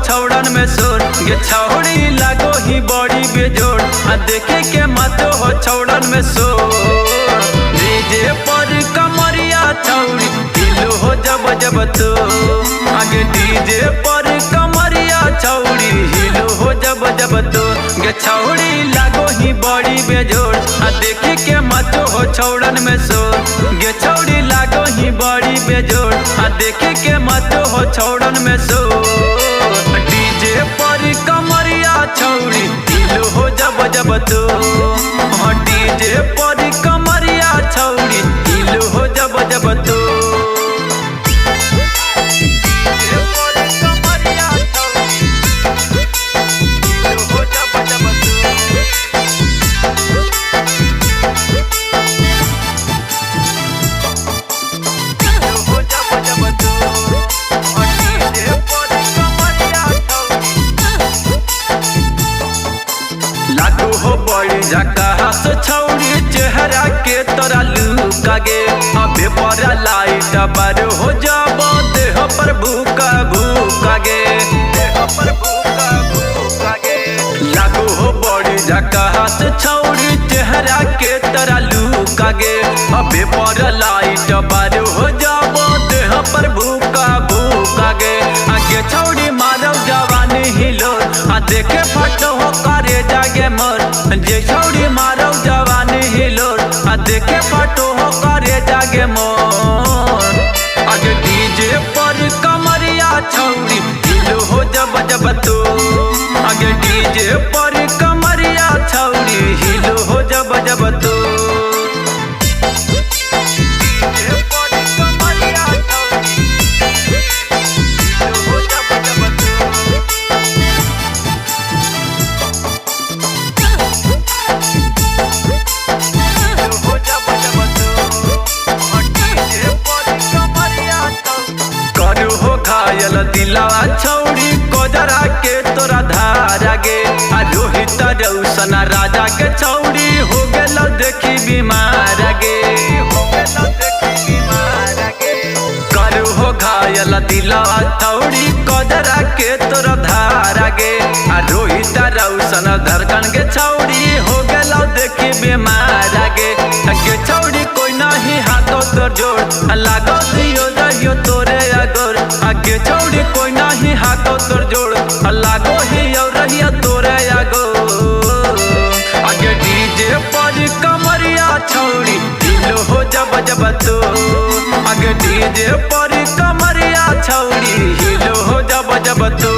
छौड़न में शोर गे छौड़ी लागो ही बड़ी बेजोड़ देखे के मत हो छौड़न में शोर डीजे पर कमरिया छौड़ी हिलो हो जब जब तो आगे डीजे पर कमरिया छौड़ी हिलो हो जब जब तो गे छौड़ी लागो ही बड़ी बेजोड़ देखे के मत हो छौड़न में शोर गे छौड़ी लागो ही बड़ी बेजोड़ देखे के मत हो छौड़न में शोर डीजे पर कमरिया छौड़ी हिलो हो जब जब तो डीजे पर कमरिया छौड़ी हिलो हो जब जब तो लागू हो बड़ी झकास छौड़ी चेहरा के तोरा लुका गे अबे बड़ा लाइट बार हो जब देह पर भूका भूका गे देह पर भूका भूका गे लागू हो बड़ी झकास छौड़ी चेहरा के तोरा लुका गे अबे बड़ा लाइट बार हो जब देह पर भूका भूका गे आगे छौड़ी मारव जवानी हिलो देखे फट हो करे जागे मोर जे छौड़ी मारव जवानी हिलोर देखे फटो हो करे जागे मोर आगे डीजे पर कमरिया छौड़ी हिलो हो जब जब तो आगे डीजे पर कमरिया छौड़ी हिलो हो जब जब तो घायल दिलावा छौड़ी कोजरा के तोरा धारा गे रोहित रौशन राजा के छौड़ी हो गेल देखी बीमार गे करू हो घायल दिलावा छौड़ी कोजरा के तोरा धारा गे रोहित रौशन धड़कन के छौड़ी हो गेल देखी बीमार गे छौड़ी कोई नहीं हाथों तोर जोड़ लागो दियो रहियो तोरे अगोर आगे छौड़ी कोई नहीं हाथों तोर जोड़ लागो ही और रहिया तोरे आगो आगे डीजे पर कमरिया छौड़ी हिलो हो जब जब तो आगे डीजे पर कमरिया छौड़ी हिलो हो जब जब तो।